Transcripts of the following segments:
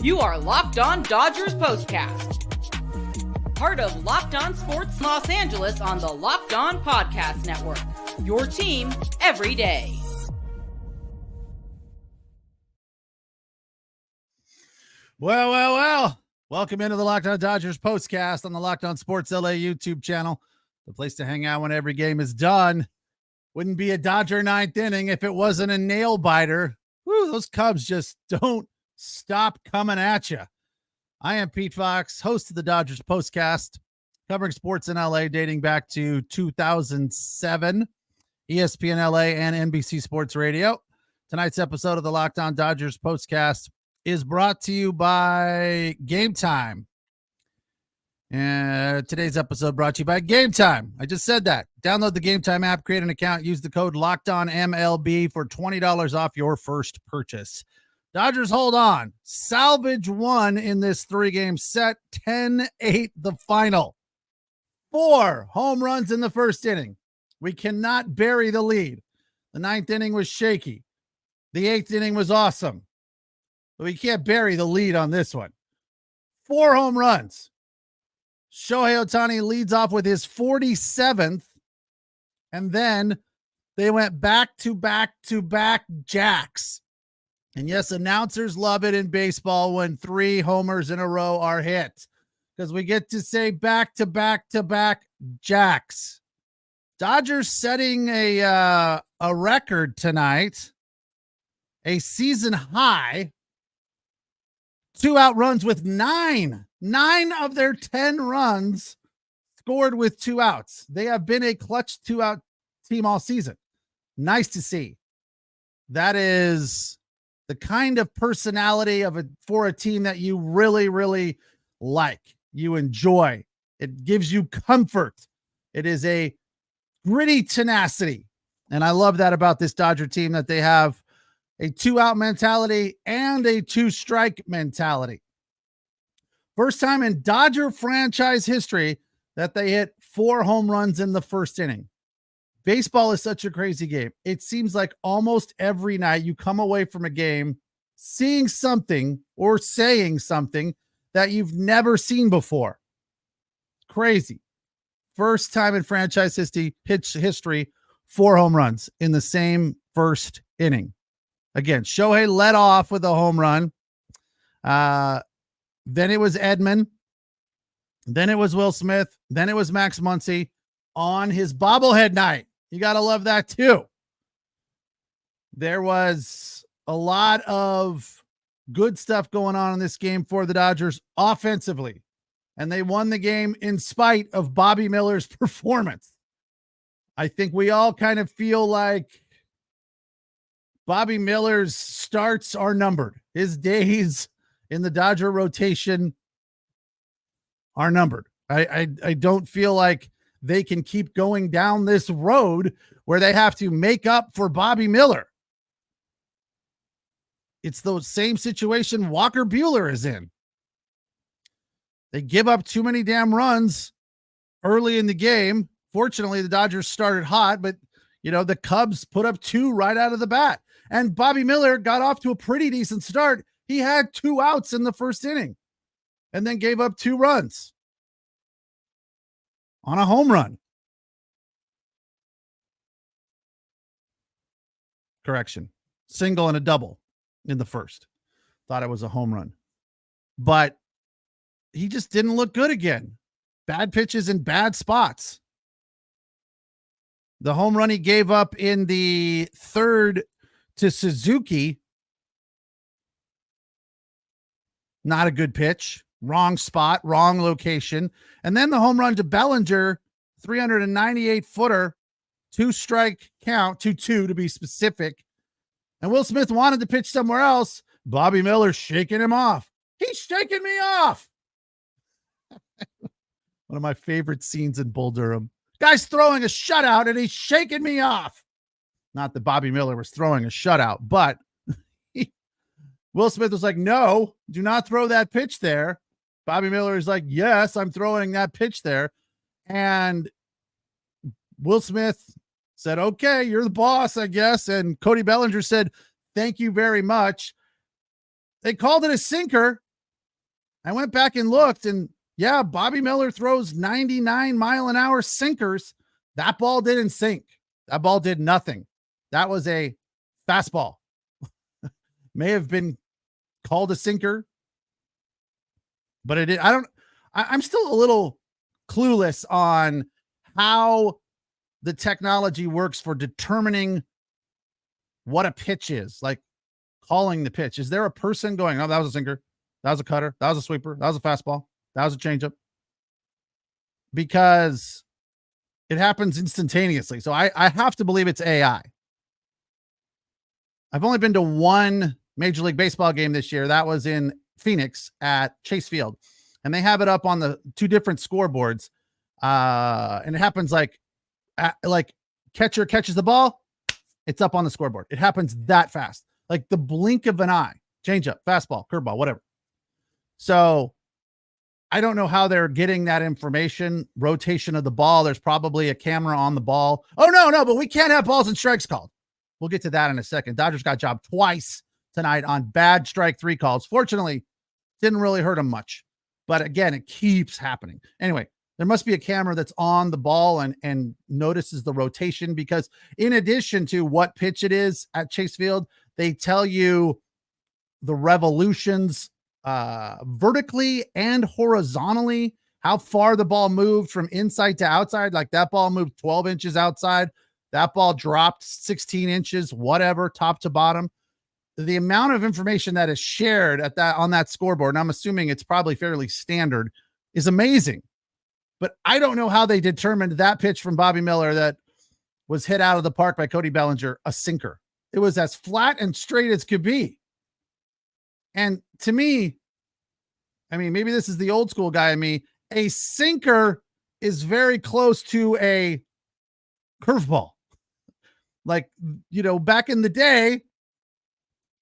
You are Locked On Dodgers Postcast, part of Locked On Sports Los Angeles on the Locked On Podcast Network. Your team every day. Well. Welcome into the Locked On Dodgers Postcast on the Locked On Sports LA YouTube channel, the place to hang out when every game is done. Wouldn't be a Dodger ninth inning if it wasn't a nail biter. Woo, those Cubs just don't stop coming at you. I am Pete Fox, host of the Dodgers Postcast, covering sports in LA dating back to 2007, ESPN LA and NBC Sports Radio. Tonight's episode of the Locked On Dodgers Postcast is brought to you by Game Time. And today's episode brought to you by Game Time. I just said that. Download the Game Time app, create an account, use the code LOCKEDONMLB for $20 off your first purchase. Dodgers hold on. Salvage one in this three-game set. 10-8 the final. 4 home runs in the first inning. We cannot bury the lead. The ninth inning was shaky. The eighth inning was awesome. But we can't bury the lead on this one. 4 home runs. Shohei Ohtani leads off with his 47th. And then they went back to back jacks. And yes, announcers love it in baseball when 3 homers in a row are hit, because we get to say back to back jacks. Dodgers setting a record tonight, a season high. 2 out runs with 9 of their 10 runs scored with 2 outs. They have been a clutch 2-out team all season. Nice to see. That is the kind of personality for a team that you really, really like. You enjoy. It gives you comfort. It is a gritty tenacity. And I love that about this Dodger team, that they have a 2-out mentality and a 2-strike mentality. First time in Dodger franchise history that they hit 4 home runs in the first inning. Baseball is such a crazy game. It seems like almost every night you come away from a game seeing something or saying something that you've never seen before. Crazy. First time in franchise history, 4 home runs in the same first inning. Again, Shohei led off with a home run. Then it was Edman. Then it was Will Smith. Then it was Max Muncy on his bobblehead night. You got to love that too. There was a lot of good stuff going on in this game for the Dodgers offensively, and they won the game in spite of Bobby Miller's performance. I think we all kind of feel like Bobby Miller's starts are numbered. His days in the Dodger rotation are numbered. I don't feel like they can keep going down this road where they have to make up for Bobby Miller. It's the same situation Walker Buehler is in. They give up too many damn runs early in the game. Fortunately, the Dodgers started hot, but the Cubs put up 2 right out of the bat. And Bobby Miller got off to a pretty decent start. He had 2 outs in the first inning and then gave up 2 runs on a home run. Correction. Single and a double in the first. Thought it was a home run. But he just didn't look good again. Bad pitches in bad spots. The home run he gave up in the third to Suzuki, not a good pitch. Wrong spot, wrong location. And then the home run to Bellinger, 398-footer, 2-strike count, 2-2 to be specific. And Will Smith wanted to pitch somewhere else. Bobby Miller shaking him off. He's shaking me off. One of my favorite scenes in Bull Durham. Guy's throwing a shutout and he's shaking me off. Not that Bobby Miller was throwing a shutout, but Will Smith was like, no, do not throw that pitch there. Bobby Miller is like, yes, I'm throwing that pitch there. And Will Smith said, okay, you're the boss, I guess. And Cody Bellinger said, thank you very much. They called it a sinker. I went back and looked, and yeah, Bobby Miller throws 99-mile-an-hour sinkers. That ball didn't sink. That ball did nothing. That was a fastball. May have been called a sinker, but it did. I'm still a little clueless on how the technology works for determining what a pitch is, like calling the pitch. Is there a person going, oh, that was a sinker, that was a cutter, that was a sweeper, that was a fastball, that was a changeup? Because it happens instantaneously. So I have to believe it's AI. I've only been to one Major League Baseball game this year. That was in Phoenix at Chase Field. And they have it up on the two different scoreboards. And it happens like catcher catches the ball, it's up on the scoreboard. It happens that fast, like the blink of an eye. Changeup, fastball, curveball, whatever. So I don't know how they're getting that information. Rotation of the ball. There's probably a camera on the ball. Oh, no, but we can't have balls and strikes called. We'll get to that in a second. Dodgers got jobbed twice tonight on bad strike three calls. Fortunately, didn't really hurt them much. But again, it keeps happening. Anyway, there must be a camera that's on the ball and notices the rotation, because in addition to what pitch it is at Chase Field, they tell you the revolutions vertically and horizontally, how far the ball moved from inside to outside. Like that ball moved 12 inches outside. That ball dropped 16 inches, whatever, top to bottom. The amount of information that is shared on that scoreboard, and I'm assuming it's probably fairly standard, is amazing. But I don't know how they determined that pitch from Bobby Miller that was hit out of the park by Cody Bellinger, a sinker. It was as flat and straight as could be. And to me, I mean, maybe this is the old school guy in me, a sinker is very close to a curveball. Like, back in the day,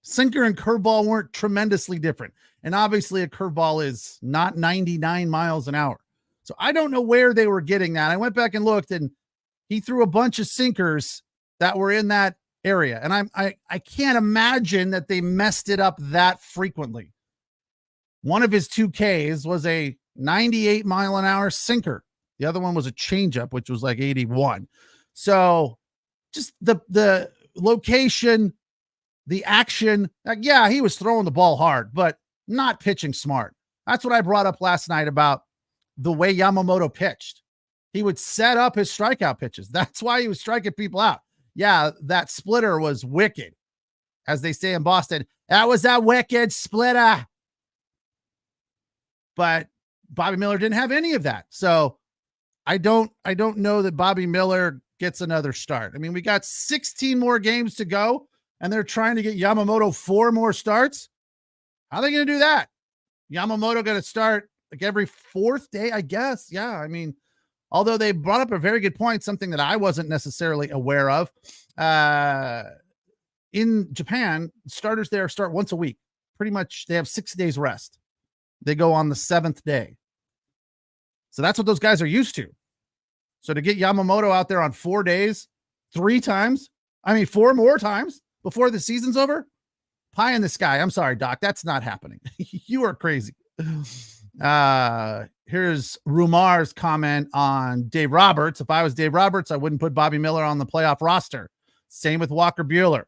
sinker and curveball weren't tremendously different. And obviously a curveball is not 99 miles an hour. So I don't know where they were getting that. I went back and looked, and he threw a bunch of sinkers that were in that area. And I can't imagine that they messed it up that frequently. One of his 2Ks was a 98-mile-an-hour sinker. The other one was a changeup, which was like 81. So just the location, the action. Yeah, he was throwing the ball hard, but not pitching smart. That's what I brought up last night about the way Yamamoto pitched. He would set up his strikeout pitches. That's why he was striking people out. Yeah, that splitter was wicked. As they say in Boston, that was a wicked splitter. But Bobby Miller didn't have any of that. So I don't know that Bobby Miller gets another start. I mean, we got 16 more games to go, and they're trying to get Yamamoto 4 more starts. How are they going to do that? Yamamoto going to start like every 4th day, I guess. Yeah, I mean, although they brought up a very good point, something that I wasn't necessarily aware of. In Japan, starters there start once a week. Pretty much they have 6 days rest. They go on the 7th day. So that's what those guys are used to. So to get Yamamoto out there on 4 days, 4 more times before the season's over, pie in the sky. I'm sorry, Doc. That's not happening. You are crazy. Here's Rumar's comment on Dave Roberts. If I was Dave Roberts, I wouldn't put Bobby Miller on the playoff roster. Same with Walker Buehler.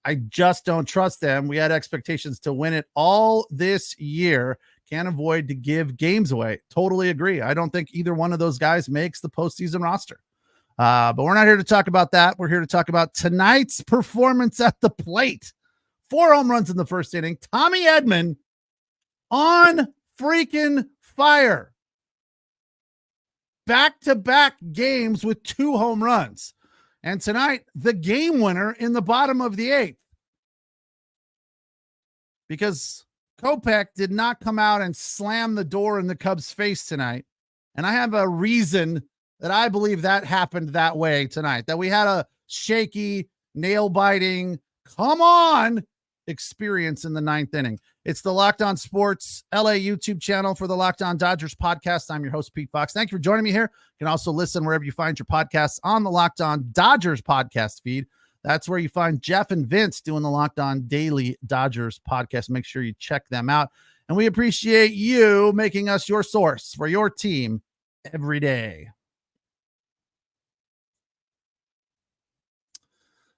I just don't trust them. We had expectations to win it all this year. Can't avoid to give games away. Totally agree. I don't think either one of those guys makes the postseason roster. But we're not here to talk about that. We're here to talk about tonight's performance at the plate. 4 home runs in the first inning. Tommy Edman on freaking fire. Back-to-back games with 2 home runs. And tonight, the game winner in the bottom of the 8th. Because Kopech did not come out and slam the door in the Cubs' face tonight. And I have a reason that I believe that happened that way tonight. That we had a shaky, nail-biting, come on experience in the 9th inning. It's the Locked On Sports LA YouTube channel for the Locked On Dodgers podcast. I'm your host, Pete Fox. Thank you for joining me here. You can also listen wherever you find your podcasts on the Locked On Dodgers podcast feed. That's where you find Jeff and Vince doing the Locked On Daily Dodgers podcast. Make sure you check them out. And we appreciate you making us your source for your team every day.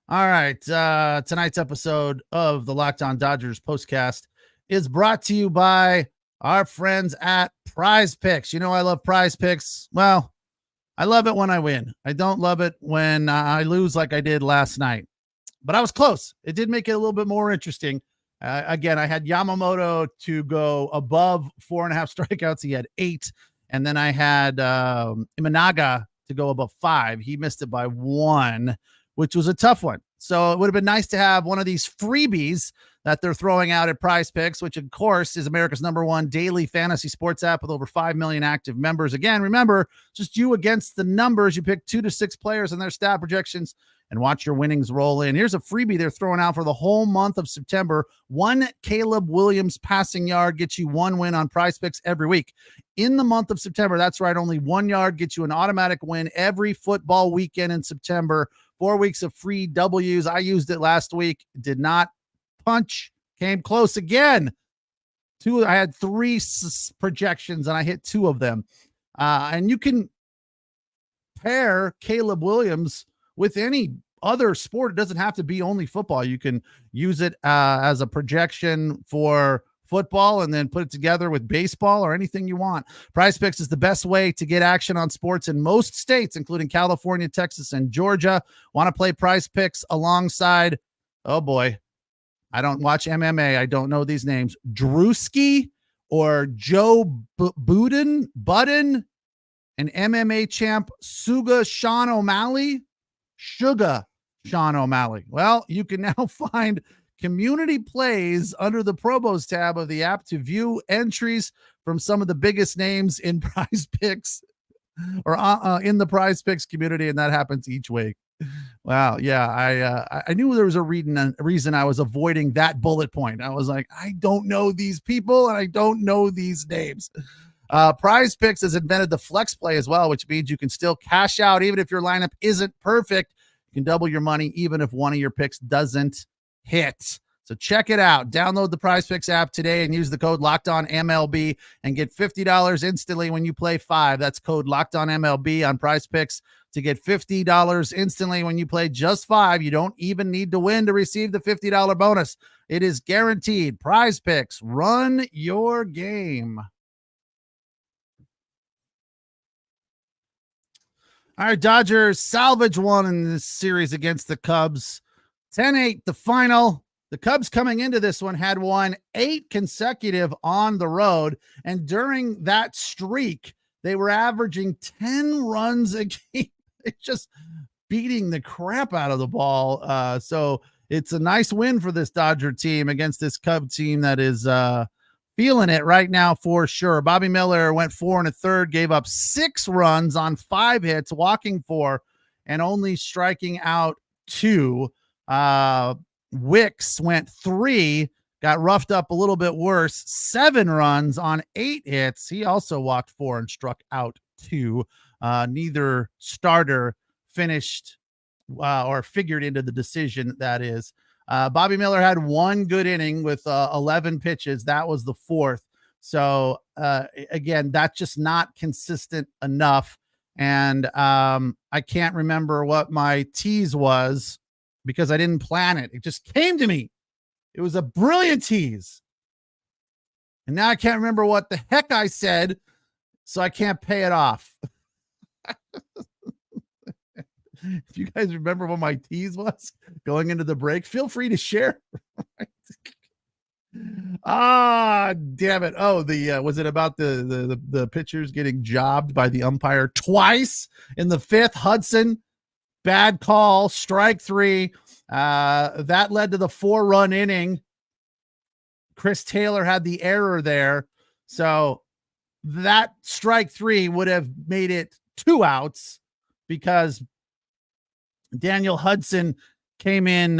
All right. Tonight's episode of the Locked On Dodgers postcast is brought to you by our friends at PrizePicks. You know, I love PrizePicks. Well, I love it when I win. I don't love it when I lose like I did last night. But I was close. It did make it a little bit more interesting. Again, I had Yamamoto to go above 4.5 strikeouts. He had 8. And then I had Imanaga to go above 5. He missed it by 1, which was a tough one. So it would have been nice to have one of these freebies that they're throwing out at PrizePicks, which of course is America's #1 daily fantasy sports app with over 5 million active members. Again, remember, just you against the numbers. You pick 2 to 6 players and their stat projections and watch your winnings roll in. Here's a freebie they're throwing out for the whole month of September. 1 Caleb Williams passing yard gets you 1 win on PrizePicks every week. In the month of September, that's right, only 1 yard gets you an automatic win every football weekend in September. 4 weeks of free W's. I used it last week. Did not punch. Came close again. I had 3 projections and I hit 2 of them. And you can pair Caleb Williams with any other sport. It doesn't have to be only football. You can use it as a projection for football and then put it together with baseball or anything you want. PrizePicks is the best way to get action on sports in most states, including California, Texas, and Georgia. Want to play PrizePicks alongside, oh boy, I don't watch MMA. I don't know these names. Drewski or Joe Budden, and MMA champ Suga Sean O'Malley. Well, you can now find community plays under the promos tab of the app to view entries from some of the biggest names in PrizePicks or in the PrizePicks community, and that happens each week. Wow, yeah, I knew there was a reason I was avoiding that bullet point. I was like, I don't know these people and I don't know these names. PrizePicks has invented the flex play as well, which means you can still cash out even if your lineup isn't perfect. You can double your money even if one of your picks doesn't hit. So check it out. Download the PrizePicks app today and use the code LOCKEDONMLB and get $50 instantly when you play 5. That's code LOCKEDONMLB on PrizePicks to get $50 instantly when you play just 5. You don't even need to win to receive the $50 bonus. It is guaranteed. PrizePicks, run your game. All right, Dodgers salvage one in this series against the Cubs. 10-8, the final. The Cubs coming into this one had won 8 consecutive on the road. And during that streak, they were averaging 10 runs a game. It's just beating the crap out of the ball. So it's a nice win for this Dodger team against this Cub team that is feeling it right now for sure. Bobby Miller went 4 1/3, gave up 6 runs on 5 hits, walking 4, and only striking out 2. Wicks went 3, got roughed up a little bit worse, 7 runs on 8 hits. He also walked 4 and struck out 2. Neither starter finished or figured into the decision, that is. Bobby Miller had 1 good inning with 11 pitches. That was the 4th. So, again, that's just not consistent enough. And I can't remember what my tease was because I didn't plan it. It just came to me. It was a brilliant tease. And now I can't remember what the heck I said, so I can't pay it off. If you guys remember what my tease was going into the break, feel free to share. Damn it. Oh, was it about the pitchers getting jobbed by the umpire twice in the 5th? Hudson, bad call, strike 3. That led to the 4-run inning. Chris Taylor had the error there. So that strike 3 would have made it 2 outs because Daniel Hudson came in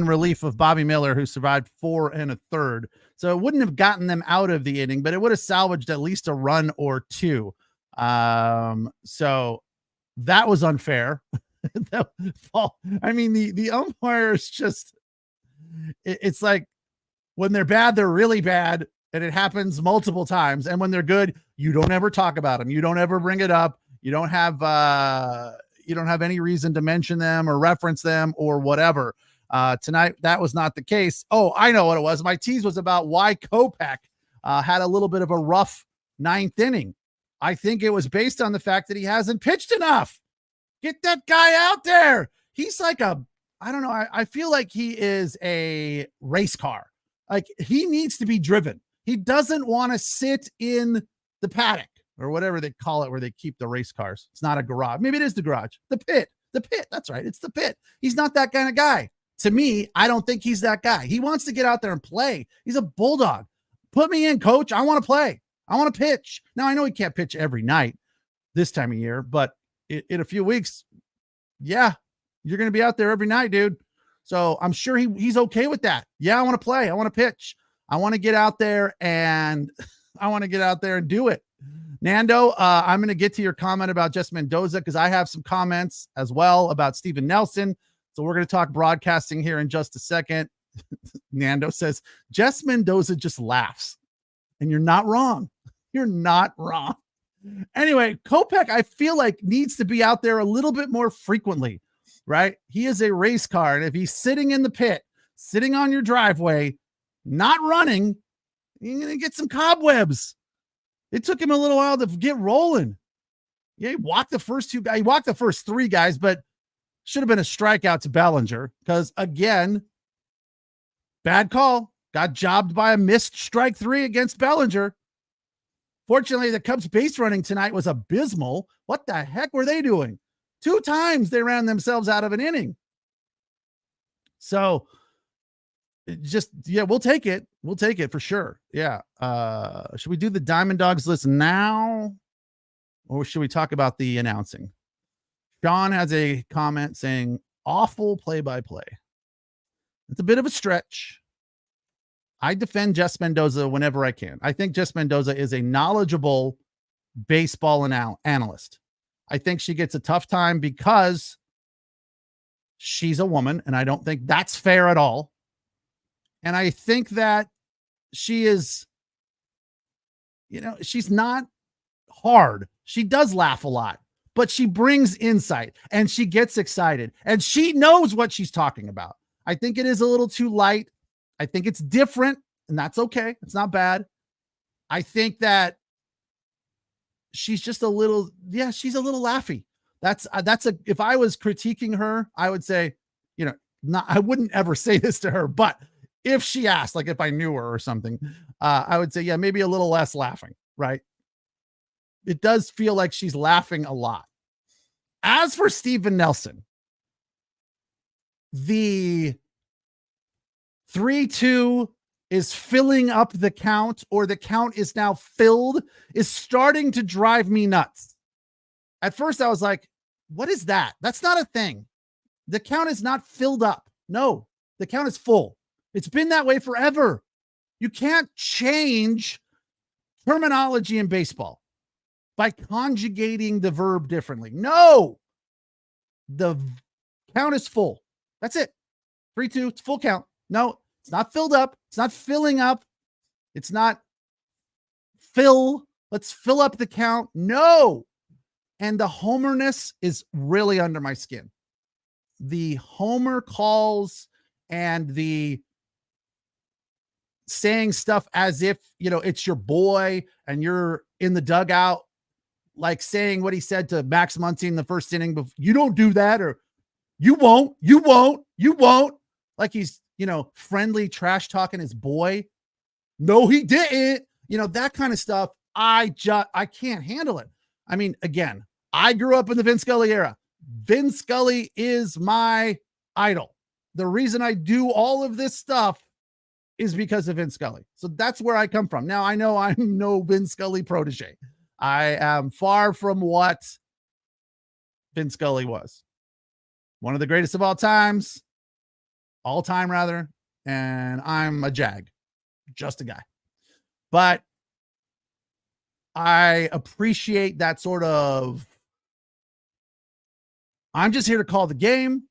relief of Bobby Miller, who survived 4 1/3. So it wouldn't have gotten them out of the inning, but it would have salvaged at least a run or 2. So that was unfair. I mean, the umpires just, it's like when they're bad, they're really bad. And it happens multiple times. And when they're good, you don't ever talk about them. You don't ever bring it up. You don't have any reason to mention them or reference them or whatever. Tonight, that was not the case. Oh, I know what it was. My tease was about why Kopech had a little bit of a rough ninth inning. I think it was based on the fact that he hasn't pitched enough. Get that guy out there. He's like I don't know. I feel like he is a race car. Like, he needs to be driven. He doesn't want to sit in the paddock or whatever they call it, where they keep the race cars. It's not a garage. Maybe it is the garage. The pit. That's right. It's the pit. He's not that kind of guy. To me, I don't think he's that guy. He wants to get out there and play. He's a bulldog. Put me in, coach. I want to play. I want to pitch. Now, I know he can't pitch every night this time of year, but in a few weeks, yeah, you're going to be out there every night, dude. So I'm sure he's okay with that. Yeah, I want to play. I want to pitch. I want to get out there and do it. Nando, I'm going to get to your comment about Jess Mendoza because I have some comments as well about Steven Nelson. So we're going to talk broadcasting here in just a second. Nando says, Jess Mendoza just laughs. And you're not wrong. You're not wrong. Anyway, Kopech, I feel like, needs to be out there a little bit more frequently, right? He is a race car. And if he's sitting in the pit, sitting on your driveway, not running, you're going to get some cobwebs. It took him a little while to get rolling. Yeah, he walked the first two guys. He walked the first three guys, but should have been a strikeout to Bellinger because, again, bad call. Got jobbed by a missed strike three against Bellinger. Fortunately, the Cubs base running tonight was abysmal. What the heck were they doing? 2 times they ran themselves out of an inning. So we'll take it. We'll take it for sure. Yeah. Should we do the Diamond Dogs list now? Or should we talk about the announcing? Sean has a comment saying awful play-by-play. It's a bit of a stretch. I defend Jess Mendoza whenever I can. I think Jess Mendoza is a knowledgeable baseball analyst. I think she gets a tough time because she's a woman, and I don't think that's fair at all. And I think that she is, she's not hard. She does laugh a lot, but she brings insight and she gets excited and she knows what she's talking about. I think it is a little too light. I think it's different, and that's okay. It's not bad. I think that she's just a little, she's a little laughy. If I was critiquing her, I would say, I wouldn't ever say this to her, but if she asked, like if I knew her or something, I would say, yeah, maybe a little less laughing, right? It does feel like she's laughing a lot. As for Steven Nelson, the 3-2 is filling up the count, or the count is now filled, is starting to drive me nuts. At first I was like, what is that? That's not a thing. The count is not filled up. No, the count is full. It's been that way forever. You can't change terminology in baseball by conjugating the verb differently. No, the count is full. That's it. 3-2, it's full count. No, it's not filled up. It's not filling up. It's not fill. Let's fill up the count. No. And the homerness is really under my skin. The homer calls and the saying stuff as if, it's your boy and you're in the dugout, like saying what he said to Max Muncy in the first inning. But you don't do that, or you won't. Like he's, friendly trash talking his boy. No, he didn't. That kind of stuff. I can't handle it. I mean, again, I grew up in the Vin Scully era. Vin Scully is my idol. The reason I do all of this stuff is because of Vin Scully. So that's where I come from. Now, I know I'm no Vin Scully protege. I am far from what Vin Scully was. One of the greatest of all time, rather. And I'm a jag, just a guy. But I appreciate that sort of, I'm just here to call the game.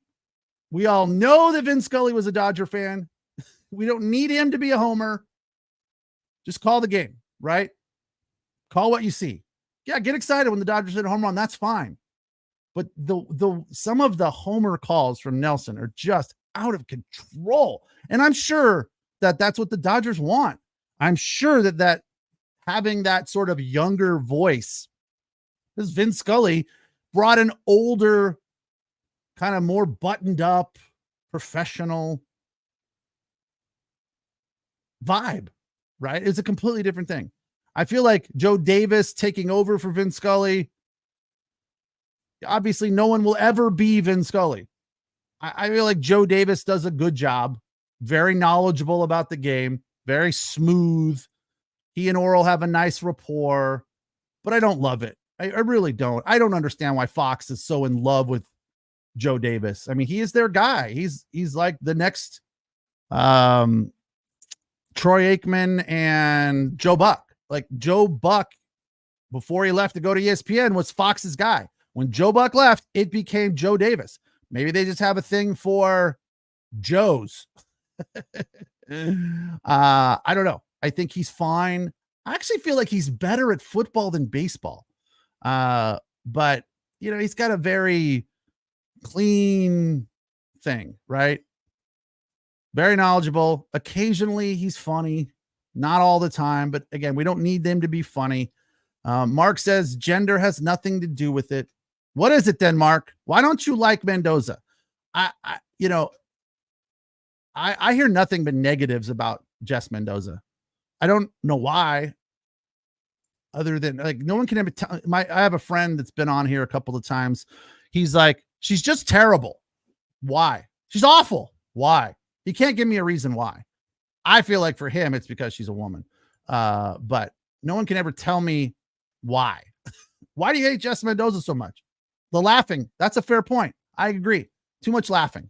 We all know that Vin Scully was a Dodger fan. We don't need him to be a homer. Just call the game, right? Call what you see. Yeah, get excited when the Dodgers hit a home run. That's fine. But some of the homer calls from Nelson are just out of control. And I'm sure that that's what the Dodgers want. I'm sure that having that sort of younger voice, because Vince Scully brought an older, kind of more buttoned up, professional vibe, right? It's a completely different thing. I feel like Joe Davis taking over for Vince Scully. Obviously, no one will ever be Vince Scully. I feel like Joe Davis does a good job, very knowledgeable about the game, very smooth. He and Oral have a nice rapport, but I don't love it. I really don't. I don't understand why Fox is so in love with Joe Davis. I mean, he is their guy. He's like the next Troy Aikman and Joe Buck. Like Joe Buck, before he left to go to ESPN, was Fox's guy. When Joe Buck left, it became Joe Davis. Maybe they just have a thing for Joes. I don't know. I think he's fine. I actually feel like he's better at football than baseball. But you know, he's got a very clean thing, right? Very knowledgeable. Occasionally he's funny, not all the time, but again, we don't need them to be funny. Mark says gender has nothing to do with it. What is it then, Mark? Why don't you like Mendoza? I hear nothing but negatives about Jess Mendoza. I don't know why, other than like no one can ever tell. I have a friend that's been on here a couple of times. He's like, she's just terrible. Why? She's awful. Why? He can't give me a reason why. I feel like for him, it's because she's a woman. But no one can ever tell me why. Why do you hate Jess Mendoza so much? The laughing. That's a fair point. I agree. Too much laughing.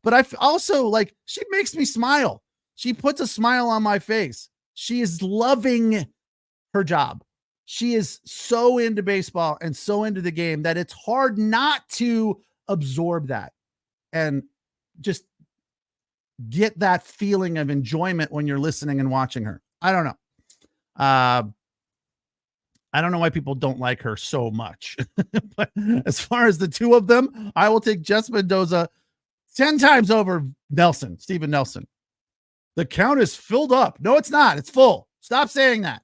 But I also like, she makes me smile. She puts a smile on my face. She is loving her job. She is so into baseball and so into the game that it's hard not to absorb that and just get that feeling of enjoyment when you're listening and watching her. I don't know. I don't know why people don't like her so much. But as far as the two of them, I will take Jess Mendoza 10 times over Stephen Nelson. The count is filled up. No, it's not. It's full. Stop saying that.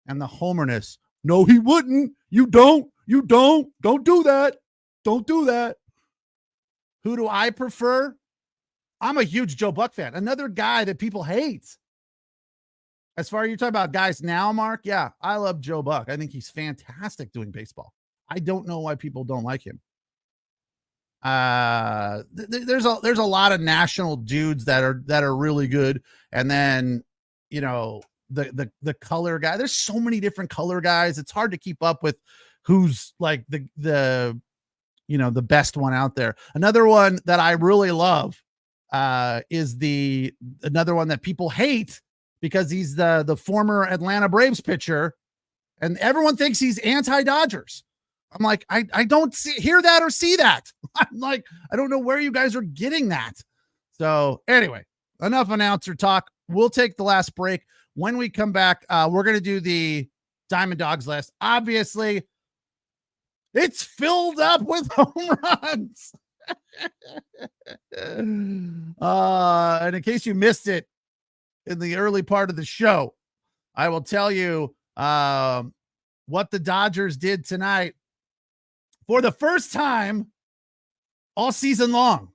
And the homerness. No, he wouldn't. You don't. Don't do that. Don't do that. Who do I prefer? I'm a huge Joe Buck fan. Another guy that people hate. As far as you're talking about guys now, Mark, yeah, I love Joe Buck. I think he's fantastic doing baseball. I don't know why people don't like him. There's a lot of national dudes that are really good, and then you know the color guy. There's so many different color guys. It's hard to keep up with who's like the best one out there. Another one that I really love is another one that people hate because he's the former Atlanta Braves pitcher, and everyone thinks he's anti-Dodgers. I'm like, I don't hear that or see that. I'm like, I don't know where you guys are getting that. So anyway, enough announcer talk. We'll take the last break. When we come back, we're going to do the Diamond Dogs list. Obviously, it's filled up with home runs. And in case you missed it in the early part of the show, I will tell you what the Dodgers did tonight for the first time all season long.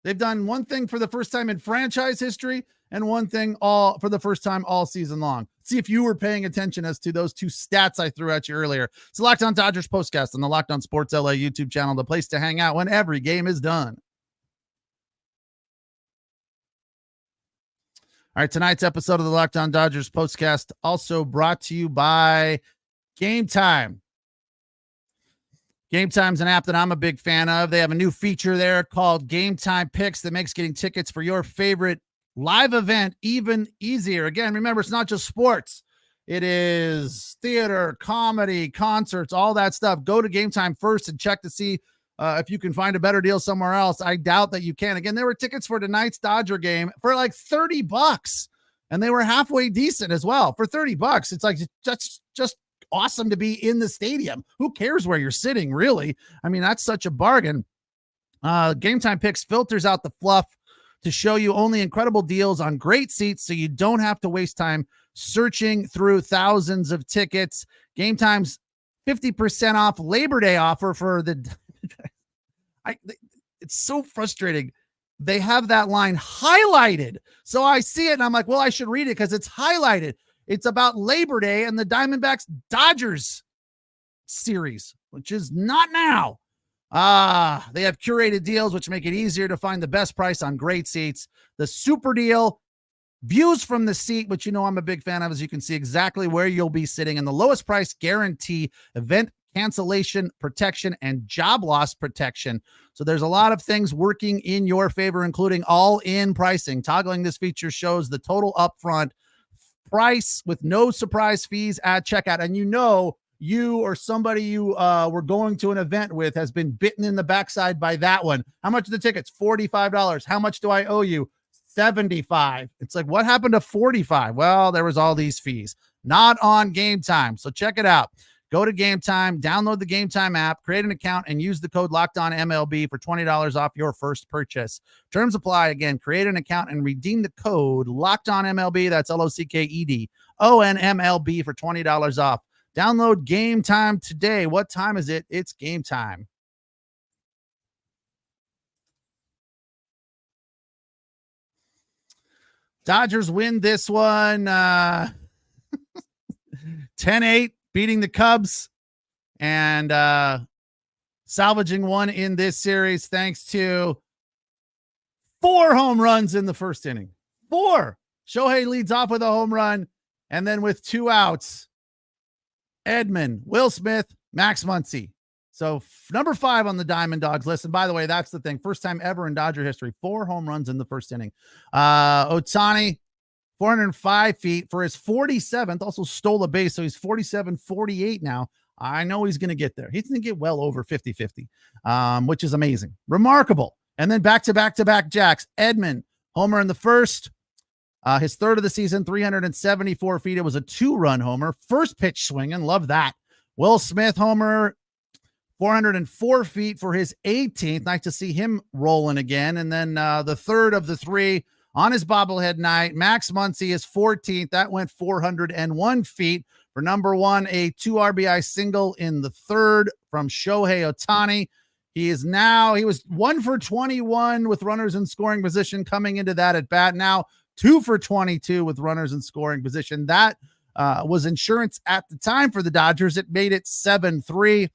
They've done one thing for the first time in franchise history and one thing for the first time all season long. See if you were paying attention as to those two stats I threw at you earlier. It's the Locked On Dodgers postcast on the Locked On Sports LA YouTube channel, the place to hang out when every game is done. All right, tonight's episode of the Locked On Dodgers postcast also brought to you by Game Time. Game Time's an app that I'm a big fan of. They have a new feature there called Game Time Picks that makes getting tickets for your favorite live event even easier. Again, remember, it's not just sports. It is theater, comedy, concerts, all that stuff. Go to Game Time first and check to see if you can find a better deal somewhere else. I doubt that you can. Again, there were tickets for tonight's Dodger game for like $30. and they were halfway decent as well for $30. It's like just awesome to be in the stadium. Who cares where you're sitting, really? I mean, that's such a bargain. Game Time Picks filters out the fluff to show you only incredible deals on great seats, so you don't have to waste time searching through thousands of tickets. Game Time's 50% off Labor Day offer for the it's so frustrating. They have that line highlighted. So I see it and I'm like, well, I should read it because it's highlighted. It's about Labor Day and the Diamondbacks Dodgers series, which is not now. They have curated deals, which make it easier to find the best price on great seats. The super deal, views from the seat, which you know I'm a big fan of, as you can see exactly where you'll be sitting, and the lowest price guarantee, event cancellation protection, and job loss protection. So there's a lot of things working in your favor, including all-in pricing. Toggling this feature shows the total upfront price with no surprise fees at checkout. And you know, you or somebody you were going to an event with has been bitten in the backside by that one. How much are the tickets? $45. How much do I owe you? $75. It's like, what happened to $45? Well, there was all these fees. Not on Game Time. So check it out. Go to Game Time, download the Game Time app, create an account, and use the code LOCKEDONMLB for $20 off your first purchase. Terms apply. Again, create an account and redeem the code LOCKEDONMLB. That's LOCKEDONMLB for $20 off. Download Game Time today. What time is it? It's game time. Dodgers win this one 10-8, beating the Cubs and salvaging one in this series thanks to 4 home runs in the first inning. 4. Shohei leads off with a home run, and then with 2 outs, Edman, Will Smith, Max Muncy. So number 5 on the Diamond Dogs list. And by the way, that's the thing. First time ever in Dodger history, 4 home runs in the first inning. Ohtani, 405 feet for his 47th, also stole a base. So he's 47-48 now. I know he's going to get there. He's going to get well over 50-50, which is amazing. Remarkable. And then back-to-back jacks. Edman, homer in the first. His third of the season, 374 feet. It was a 2-run homer. First pitch swinging. Love that. Will Smith, homer, 404 feet for his 18th. Nice to see him rolling again. And then the third of the 3 on his bobblehead night, Max Muncy, his 14th. That went 401 feet for number 1, a 2 RBI single in the third from Shohei Ohtani. He was 1 for 21 with runners in scoring position coming into that at bat. Now 2 for 22 with runners in scoring position. That was insurance at the time for the Dodgers. It made it 7-3.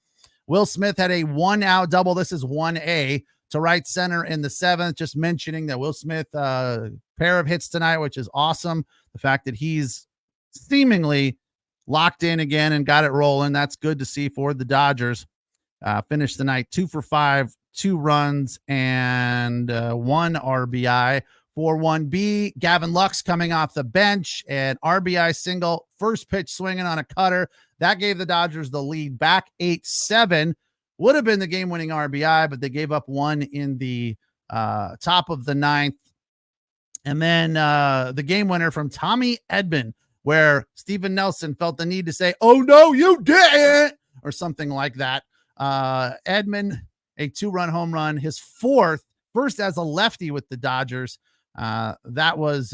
Will Smith had a 1-out double. This is 1A to right center in the 7th. Just mentioning that Will Smith, pair of hits tonight, which is awesome. The fact that he's seemingly locked in again and got it rolling. That's good to see for the Dodgers. Finished the night 2 for 5, 2 runs, and 1 RBI. For 1B, Gavin Lux coming off the bench, an RBI single, first pitch swinging on a cutter. That gave the Dodgers the lead back 8-7. Would have been the game-winning RBI, but they gave up 1 in the top of the 9th. And then the game winner from Tommy Edman, where Steven Nelson felt the need to say, "Oh, no, you didn't," or something like that. Edman, a 2-run home run, his first as a lefty with the Dodgers. That was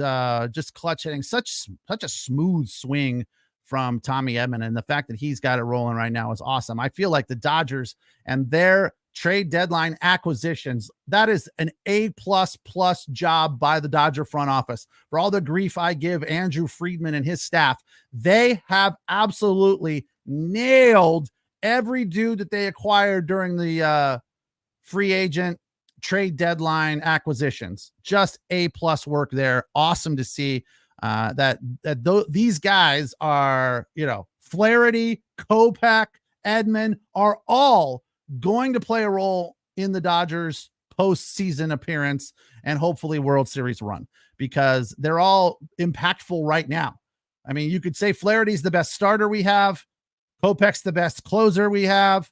just clutch hitting. Such a smooth swing from Tommy Edman, and the fact that he's got it rolling right now is awesome. I feel like the Dodgers and their trade deadline acquisitions, that is an A++ job by the Dodger front office. For all the grief I give Andrew Friedman and his staff, they have absolutely nailed every dude that they acquired during the free agent trade deadline acquisitions. Just A+ work there. Awesome to see these guys are, Flaherty, Kopech, Edman are all going to play a role in the Dodgers postseason appearance and hopefully World Series run, because they're all impactful right now. I mean, you could say Flaherty's the best starter we have, Kopech's the best closer we have,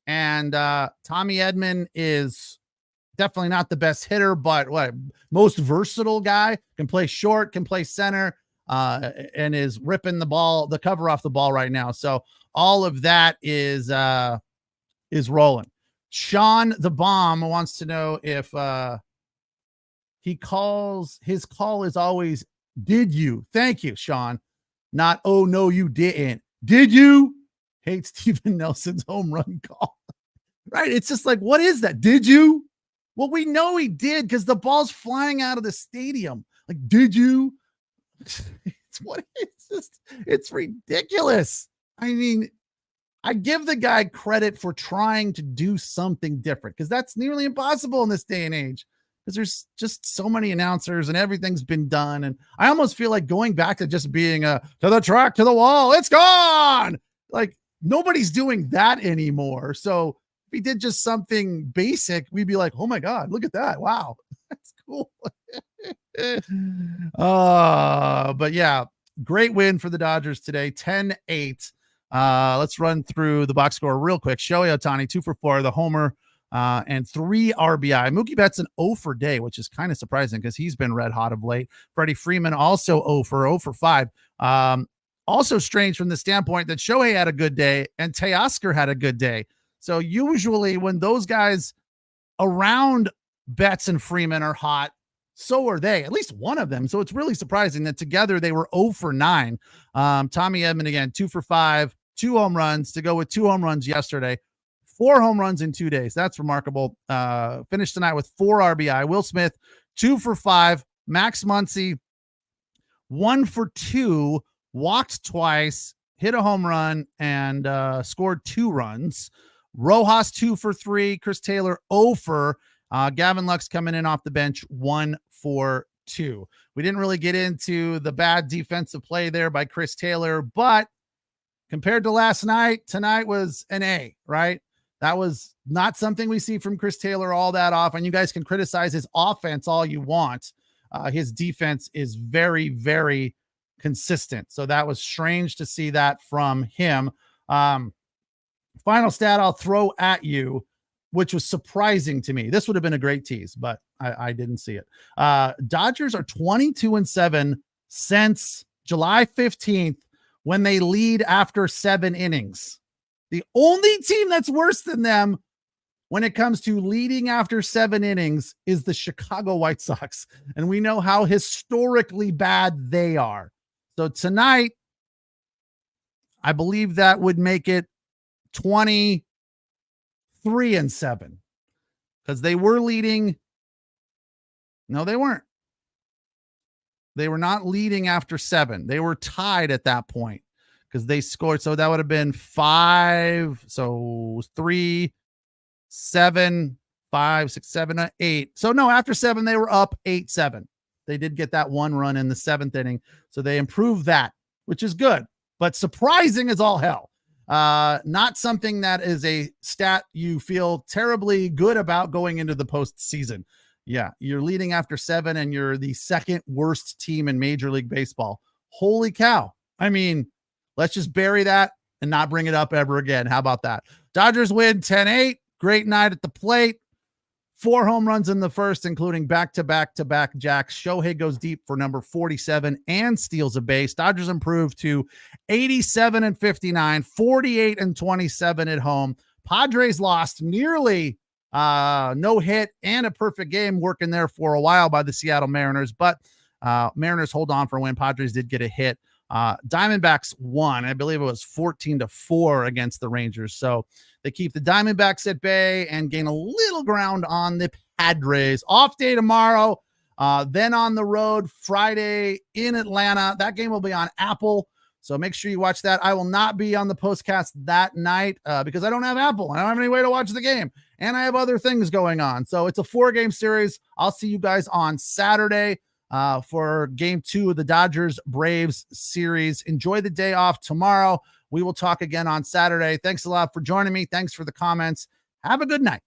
and Tommy Edman is definitely not the best hitter, but most versatile guy. Can play short, can play center. and is ripping the cover off the ball right now. So all of that is rolling. Sean the Bomb wants to know if his call is always, did you? Thank you, Sean. Not, oh, no, you didn't. Did you? Hate Steven Nelson's home run call. Right? It's just like, what is that? Did you? Well, we know he did because the ball's flying out of the stadium. Like, did you? It's ridiculous. I mean, I give the guy credit for trying to do something different because that's nearly impossible in this day and age because there's just so many announcers and everything's been done. And I almost feel like going back to just being to the track, to the wall, it's gone. Like nobody's doing that anymore. So if he did just something basic, we'd be like, oh my God, look at that. Wow. That's cool. But yeah, great win for the Dodgers today. 10-8. Let's run through the box score real quick. Shohei Ohtani, 2 for 4, the homer, and 3 RBI. Mookie Betts an 0 for day, which is kind of surprising because he's been red hot of late. Freddie Freeman also 0 for 5. Also strange from the standpoint that Shohei had a good day and Teoscar had a good day. So usually when those guys around Betts and Freeman are hot, so are they, at least one of them. So it's really surprising that together they were 0 for 9. Tommy Edman again, 2 for 5, 2 home runs to go with 2 home runs yesterday, 4 home runs in 2 days. That's remarkable. Finished tonight with 4 RBI. Will Smith, 2 for 5. Max Muncy, 1 for 2, walked twice, hit a home run, and scored 2 runs. Rojas, 2 for 3. Chris Taylor, 0 for. Gavin Lux coming in off the bench, 1 for 2. We didn't really get into the bad defensive play there by Chris Taylor, but compared to last night, tonight was an A, right? That was not something we see from Chris Taylor all that often. You guys can criticize his offense all you want. His defense is very, very consistent. So that was strange to see that from him. Final stat I'll throw at you, which was surprising to me. This would have been a great tease, but I didn't see it. Dodgers are 22-7 since July 15th when they lead after 7 innings. The only team that's worse than them when it comes to leading after 7 innings is the Chicago White Sox. And we know how historically bad they are. So tonight, I believe that would make it 23-7 because they were leading. No, they weren't. They were not leading after 7. They were tied at that point because they scored. So that would have been 5. So 3, 7, 5, 6, 7, 8. So no, after 7, they were up 8-7. They did get that 1 run in the 7th inning. So they improved that, which is good, but surprising as all hell. Not something that is a stat you feel terribly good about going into the postseason. Yeah, you're leading after 7 and you're the 2nd worst team in Major League Baseball. Holy cow. I mean, let's just bury that and not bring it up ever again. How about that? Dodgers win 10-8. Great night at the plate. 4 home runs in the first, including back-to-back-to-back jacks. Shohei goes deep for number 47 and steals a base. Dodgers improved to 87-59, 48-27 at home. Padres lost nearly no hit and a perfect game working there for a while by the Seattle Mariners, but Mariners hold on for a win. Padres did get a hit. Diamondbacks won. I believe it was 14-4 against the Rangers. So they keep the Diamondbacks at bay and gain a little ground on the Padres. Off day tomorrow. Then on the road Friday in Atlanta. That game will be on Apple. So make sure you watch that. I will not be on the postcast that night because I don't have Apple. I don't have any way to watch the game. And I have other things going on. So it's a 4-game series. I'll see you guys on Saturday for game 2 of the Dodgers Braves series. Enjoy the day off tomorrow. We will talk again on Saturday. Thanks a lot for joining me. Thanks for the comments. Have a good night.